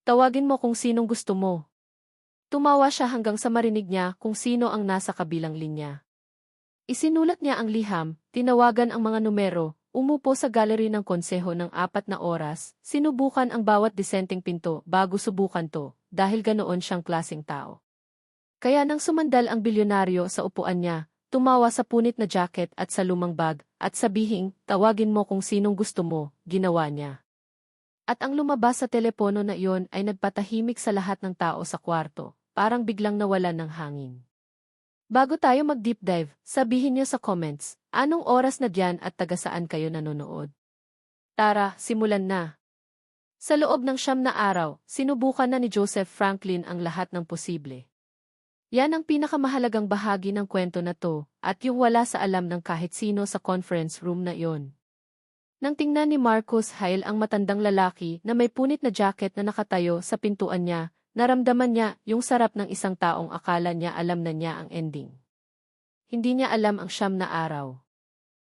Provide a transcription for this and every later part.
Tawagin mo kung sinong gusto mo. Tumawa siya hanggang sa marinig niya kung sino ang nasa kabilang linya. Isinulat niya ang liham, tinawagan ang mga numero, umupo sa gallery ng konseho ng 4 na oras, sinubukan ang bawat disenteng pinto bago subukan to, dahil ganoon siyang klaseng tao. Kaya nang sumandal ang bilyonaryo sa upuan niya, tumawa sa punit na jacket at sa lumang bag, at sabihing, tawagin mo kung sinong gusto mo, ginawa niya. At ang lumabas sa telepono na iyon ay nagpatahimik sa lahat ng tao sa kwarto, parang biglang nawalan ng hangin. Bago tayo mag-deep dive, sabihin niyo sa comments, anong oras na diyan at taga saan kayo nanonood? Tara, simulan na. Sa loob ng 9 na araw, sinubukan na ni Joseph Franklin ang lahat ng posible. Yan ang pinakamahalagang bahagi ng kwento na to, at yung wala sa alam ng kahit sino sa conference room na iyon. Nang tingnan ni Marcus Hale ang matandang lalaki na may punit na jacket na nakatayo sa pintuan niya, naramdaman niya yung sarap ng isang taong akala niya alam na niya ang ending. Hindi niya alam ang 9 na araw.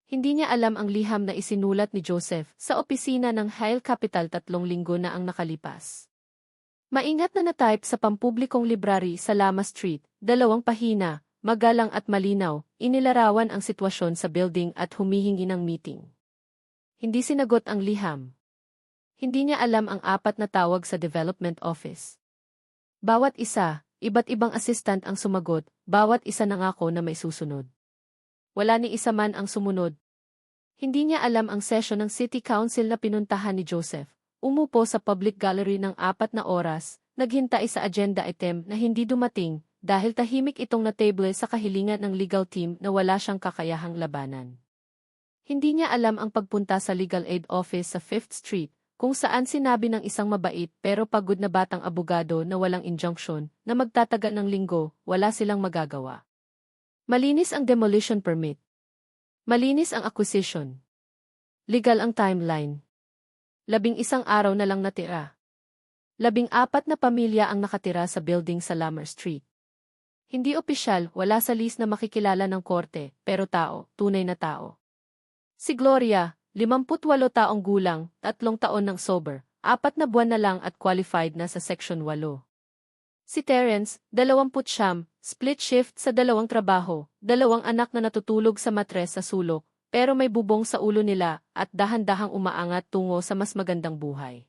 Hindi niya alam ang liham na isinulat ni Joseph sa opisina ng Hale Capital 3 linggo na ang nakalipas. Maingat na na-type sa pampublikong library sa Lama Street, 2 pahina, magalang at malinaw, inilarawan ang sitwasyon sa building at humihingi ng meeting. Hindi sinagot ang liham. Hindi niya alam ang 4 na tawag sa development office. Bawat isa, iba't ibang assistant ang sumagot, bawat isa nangako na may susunod. Wala ni isa man ang sumunod. Hindi niya alam ang session ng City Council na pinuntahan ni Joseph. Umupo sa public gallery ng 4 na oras, naghintay sa agenda item na hindi dumating dahil tahimik itong natable sa kahilingan ng legal team na wala siyang kakayahang labanan. Hindi niya alam ang pagpunta sa legal aid office sa 5th Street, kung saan sinabi ng isang mabait pero pagod na batang abogado na walang injunction na magtatagal ng linggo, wala silang magagawa. Malinis ang demolition permit. Malinis ang acquisition. Legal ang timeline. 11 araw na lang natira. 14 na pamilya ang nakatira sa building sa Lamar Street. Hindi opisyal, wala sa list na makikilala ng korte, pero tao, tunay na tao. Si Gloria, 58 taong gulang, 3 taon ng sober, 4 na buwan na lang at qualified na sa Section 8. Si Terence, 29, split shift sa 2 trabaho, 2 anak na natutulog sa matres sa sulok, pero may bubong sa ulo nila at dahan-dahang umaangat tungo sa mas magandang buhay.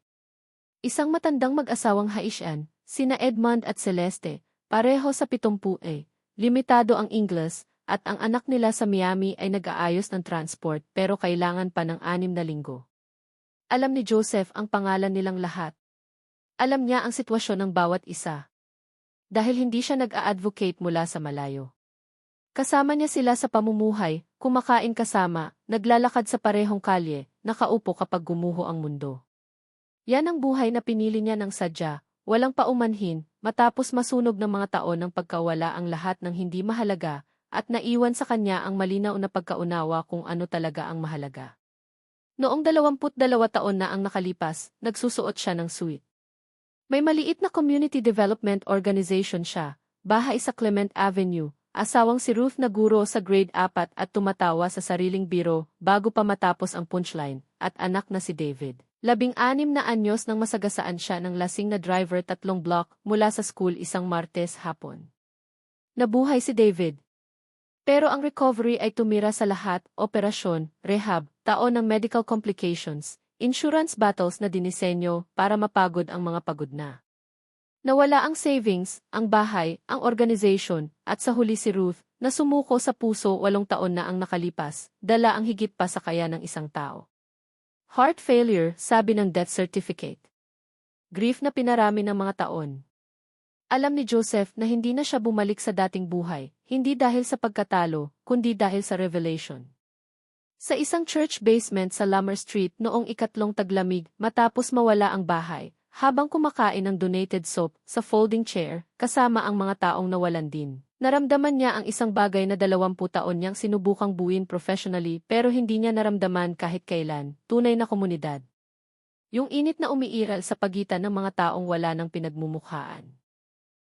Isang matandang mag-asawang Haitian, sina Edmond at Celeste, pareho sa 70, limitado ang Ingles, at ang anak nila sa Miami ay nag-aayos ng transport pero kailangan pa ng 6 na linggo. Alam ni Joseph ang pangalan nilang lahat. Alam niya ang sitwasyon ng bawat isa. Dahil hindi siya nag-a-advocate mula sa malayo. Kasama niya sila sa pamumuhay, kumakain kasama, naglalakad sa parehong kalye, nakaupo kapag gumuho ang mundo. Yan ang buhay na pinili niya ng sadya, walang paumanhin, matapos masunog ng mga taon ng pagkawala ang lahat ng hindi mahalaga, at naiwan sa kanya ang malinaw na pagkaunawa kung ano talaga ang mahalaga. Noong 22 taon na ang nakalipas, nagsusuot siya ng suit. May maliit na community development organization siya, bahay sa Clement Avenue, asawang si Ruth na guro sa grade 4 at tumatawa sa sariling biro bago pa matapos ang punchline, at anak na si David. 16 na anyos nang masagasaan siya ng lasing na driver 3 block mula sa school isang Martes hapon. Nabuhay si David. Pero ang recovery ay tumira sa lahat, operasyon, rehab, taon ng medical complications, insurance battles na dinisenyo para mapagod ang mga pagod na. Nawala ang savings, ang bahay, ang organization, at sa huli si Ruth, na sumuko sa puso 8 taon na ang nakalipas, dala ang higit pa sa kaya ng isang tao. Heart failure, sabi ng death certificate. Grief na pinarami ng mga taon. Alam ni Joseph na hindi na siya bumalik sa dating buhay, hindi dahil sa pagkatalo, kundi dahil sa revelation. Sa isang church basement sa Lamar Street noong 2 taglamig, matapos mawala ang bahay, habang kumakain ng donated soap sa folding chair, kasama ang mga taong nawalan din. Naramdaman niya ang isang bagay na 20 taon niyang sinubukang buuin professionally pero hindi niya naramdaman kahit kailan, tunay na komunidad. Yung init na umiiral sa pagitan ng mga taong wala ng pinagmumukhaan.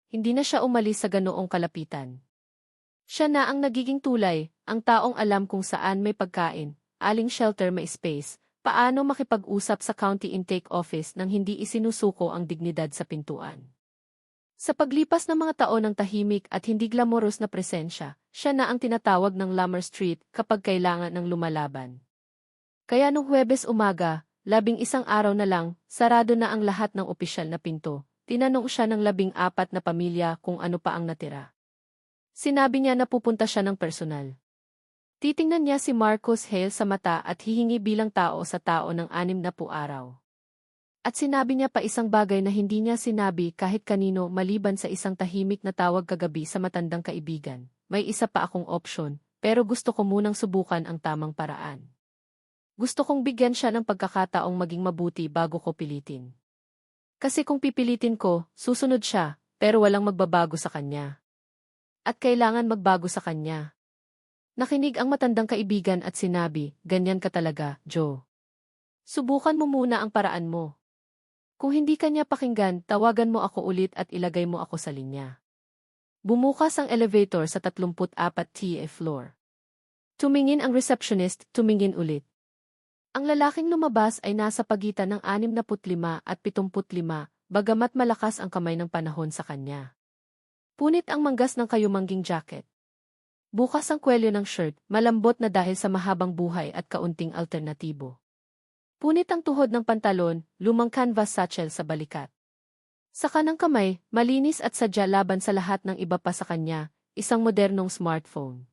Hindi na siya umalis sa ganoong kalapitan. Siya na ang nagiging tulay, ang taong alam kung saan may pagkain, aling shelter may space, Paano makipag-usap sa county intake office nang hindi isinusuko ang dignidad sa pintuan? Sa paglipas ng mga taon ng tahimik at hindi glamorous na presensya, siya na ang tinatawag ng Lamar Street kapag kailangan ng lumalaban. Kaya nung Huwebes umaga, 11 araw na lang, sarado na ang lahat ng opisyal na pinto. Tinanong siya ng 14 na pamilya kung ano pa ang natira. Sinabi niya na pupunta siya ng personal. Titingnan niya si Marcos Hale sa mata at hihingi bilang tao sa tao ng 60 araw. At sinabi niya pa isang bagay na hindi niya sinabi kahit kanino maliban sa isang tahimik na tawag kagabi sa matandang kaibigan. May isa pa akong opsyon, pero gusto ko munang subukan ang tamang paraan. Gusto kong bigyan siya ng pagkakataong maging mabuti bago ko pilitin. Kasi kung pipilitin ko, susunod siya, pero walang magbabago sa kanya. At kailangan magbago sa kanya. Nakinig ang matandang kaibigan at sinabi, ganyan ka talaga, Joe. Subukan mo muna ang paraan mo. Kung hindi kanya pakinggan, tawagan mo ako ulit at ilagay mo ako sa linya. Bumukas ang elevator sa 34th floor. Tumingin ang receptionist, tumingin ulit. Ang lalaking lumabas ay nasa pagitan ng 65 at 75, bagamat malakas ang kamay ng panahon sa kanya. Punit ang manggas ng kayumangging jacket. Bukas ang kwelyo ng shirt, malambot na dahil sa mahabang buhay at kaunting alternatibo. Punit ang tuhod ng pantalon, lumang canvas satchel sa balikat. Sa kanang kamay, malinis at sadya laban sa lahat ng iba pa sa kanya, isang modernong smartphone.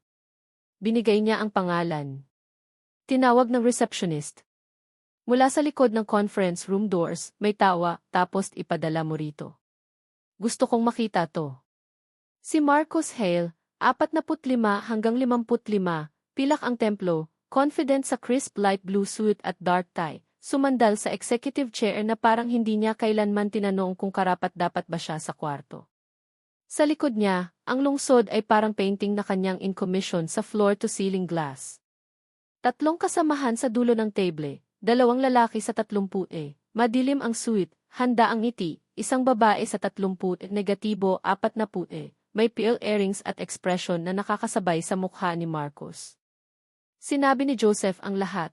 Binigay niya ang pangalan. Tinawag ng receptionist. Mula sa likod ng conference room doors, may tawa, tapos ipadala mo rito. Gusto kong makita to. Si Marcos Hale, 45 hanggang 55, pilak ang templo, confident sa crisp light blue suit at dark tie, sumandal sa executive chair na parang hindi niya kailanman tinanong kung karapat-dapat ba siya sa kwarto. Sa likod niya, ang lungsod ay parang painting na kanyang in commission sa floor-to-ceiling glass. 3 kasamahan sa dulo ng table, 2 lalaki sa 30, madilim ang suit, handa ang ngiti, isang babae sa 30, negatibo 40, may pearl earrings at expression na nakakasabay sa mukha ni Marcos. Sinabi ni Joseph ang lahat.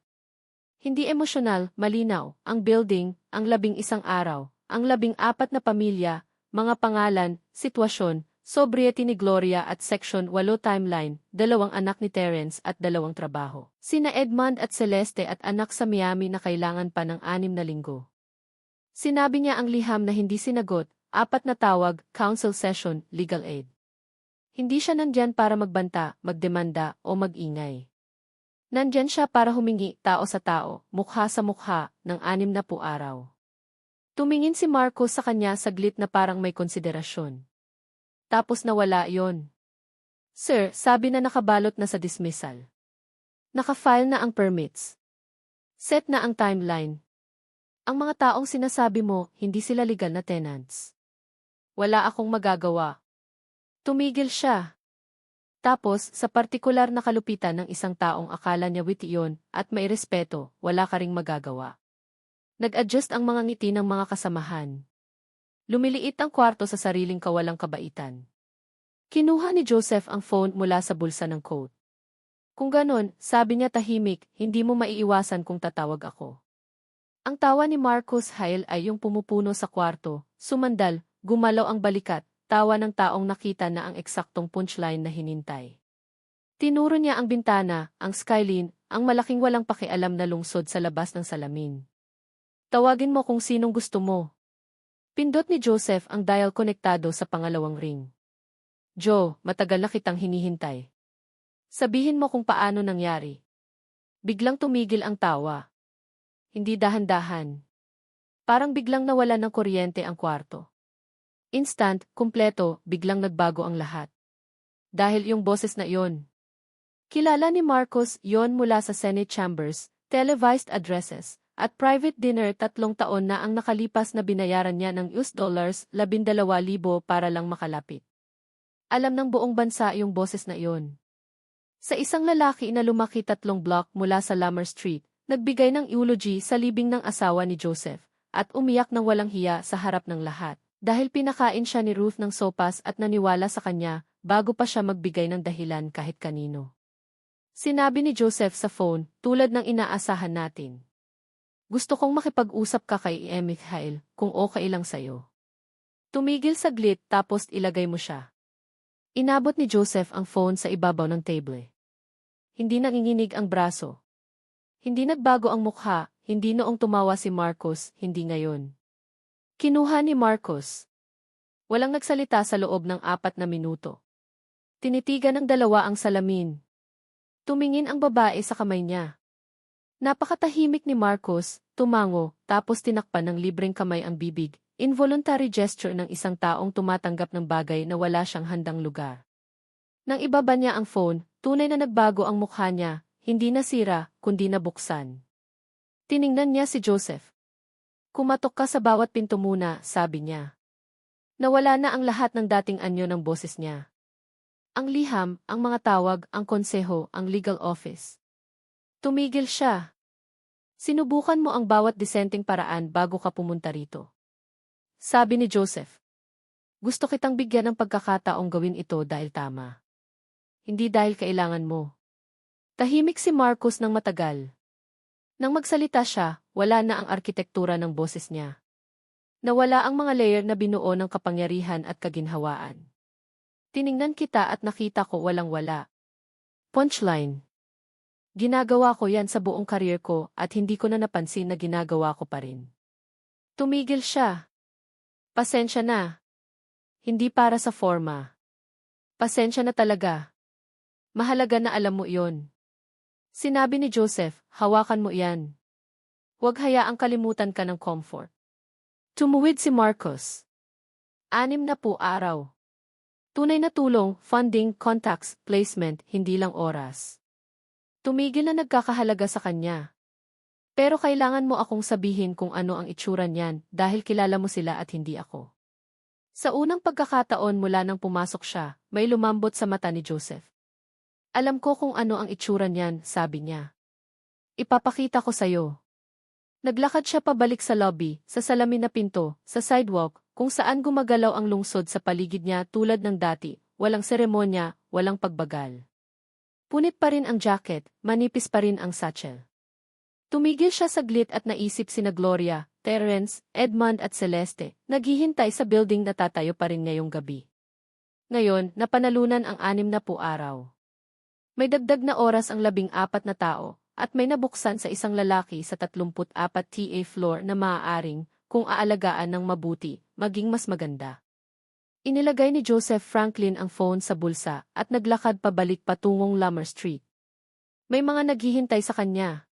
Hindi emosyonal, malinaw, ang building, ang 11 araw, ang 14 na pamilya, mga pangalan, sitwasyon, sobriety ni Gloria at Section 8 timeline, 2 anak ni Terence at 2 trabaho. Sina Edmond at Celeste at anak sa Miami na kailangan pa ng 6 na linggo. Sinabi niya ang liham na hindi sinagot, 4 na tawag, council session, legal aid. Hindi siya nandyan para magbanta, magdemanda, o magingay. Nandyan siya para humingi tao sa tao, mukha sa mukha, ng 60 araw. Tumingin si Marcos sa kanya saglit na parang may konsiderasyon. Tapos nawala yon. Sir, sabi na nakabalot na sa dismissal. Nakafile na ang permits. Set na ang timeline. Ang mga taong sinasabi mo, hindi sila legal na tenants. Wala akong magagawa. Tumigil siya. Tapos, sa partikular na kalupitan ng isang taong akala niya witty yun at may respeto, wala ka ring magagawa. Nag-adjust ang mga ngiti ng mga kasamahan. Lumiliit ang kwarto sa sariling kawalang kabaitan. Kinuha ni Joseph ang phone mula sa bulsa ng coat. Kung ganon, sabi niya tahimik, hindi mo maiiwasan kung tatawag ako. Ang tawa ni Marcos Hale ay yung pumupuno sa kwarto, sumandal, gumalaw ang balikat, tawa ng taong nakita na ang eksaktong punchline na hinintay. Tinuro niya ang bintana, ang skyline, ang malaking walang pakialam na lungsod sa labas ng salamin. Tawagin mo kung sinong gusto mo. Pindot ni Joseph ang dial konektado sa pangalawang ring. Joe, matagal na kitang hinihintay. Sabihin mo kung paano nangyari. Biglang tumigil ang tawa. Hindi dahan-dahan. Parang biglang nawalan ng kuryente ang kwarto. Instant, kumpleto, biglang nagbago ang lahat. Dahil yung boses na iyon. Kilala ni Marcos yon mula sa Senate chambers, televised addresses, at private dinner. 3 taon na ang nakalipas na binayaran niya ng $12,000 para lang makalapit. Alam ng buong bansa yung boses na iyon. Sa isang lalaki na lumaki 3 block mula sa Lamar Street, nagbigay ng eulogy sa libing ng asawa ni Joseph, at umiyak ng walang hiya sa harap ng lahat. Dahil pinakain siya ni Ruth ng sopas at naniwala sa kanya, bago pa siya magbigay ng dahilan kahit kanino. Sinabi ni Joseph sa phone, tulad ng inaasahan natin. Gusto kong makipag-usap ka kay Mikhail, kung okay lang sa'yo. Tumigil saglit tapos ilagay mo siya. Inabot ni Joseph ang phone sa ibabaw ng table. Hindi nanginginig ang braso. Hindi nagbago ang mukha, hindi noong tumawa si Marcos, hindi ngayon. Kinuha ni Marcos. Walang nagsalita sa loob ng 4 na minuto. Tinitigan ng dalawa ang salamin. Tumingin ang babae sa kamay niya. Napakatahimik ni Marcos, tumango, tapos tinakpan ng libreng kamay ang bibig, involuntary gesture ng isang taong tumatanggap ng bagay na wala siyang handang lugar. Nang ibaba niya ang phone, tunay na nagbago ang mukha niya, hindi nasira, kundi nabuksan. Tiningnan niya si Joseph. Kumatok ka sa bawat pinto muna, sabi niya. Nawala na ang lahat ng dating anyo ng boses niya. Ang liham, ang mga tawag, ang konseho, ang legal office. Tumigil siya. Sinubukan mo ang bawat disenteng paraan bago ka pumunta rito. Sabi ni Joseph. Gusto kitang bigyan ng pagkakataong gawin ito dahil tama. Hindi dahil kailangan mo. Tahimik si Marcos ng matagal. Nang magsalita siya, wala na ang arkitektura ng boses niya. Nawala ang mga layer na binuo ng kapangyarihan at kaginhawaan. Tiningnan kita at nakita ko walang-wala. Punchline. Ginagawa ko yan sa buong career ko at hindi ko na napansin na ginagawa ko pa rin. Tumigil siya. Pasensya na. Hindi para sa forma. Pasensya na talaga. Mahalaga na alam mo iyon. Sinabi ni Joseph, hawakan mo iyan. Huwag hayaang kalimutan ka ng comfort. Tumuwid si Marcos. 6 na po araw. Tunay na tulong, funding, contacts, placement, hindi lang oras. Tumigil na nagkakahalaga sa kanya. Pero kailangan mo akong sabihin kung ano ang itsura niyan dahil kilala mo sila at hindi ako. Sa unang pagkakataon mula nang pumasok siya, may lumambot sa mata ni Joseph. Alam ko kung ano ang itsura niyan, sabi niya. Ipapakita ko sa'yo. Naglakad siya pabalik sa lobby, sa salamin na pinto, sa sidewalk, kung saan gumagalaw ang lungsod sa paligid niya tulad ng dati, walang seremonya, walang pagbagal. Punit pa rin ang jacket, manipis pa rin ang satchel. Tumigil siya saglit at naisip sina Gloria, Terence, Edmond at Celeste, naghihintay sa building na tatayo pa rin ngayong gabi. Ngayon, napanalunan ang 6 na po araw. May dagdag na oras ang 14 na tao, at may nabuksan sa isang lalaki sa 34 TA floor na maaaring, kung aalagaan ng mabuti, maging mas maganda. Inilagay ni Joseph Franklin ang phone sa bulsa at naglakad pabalik patungong Lamar Street. May mga naghihintay sa kanya.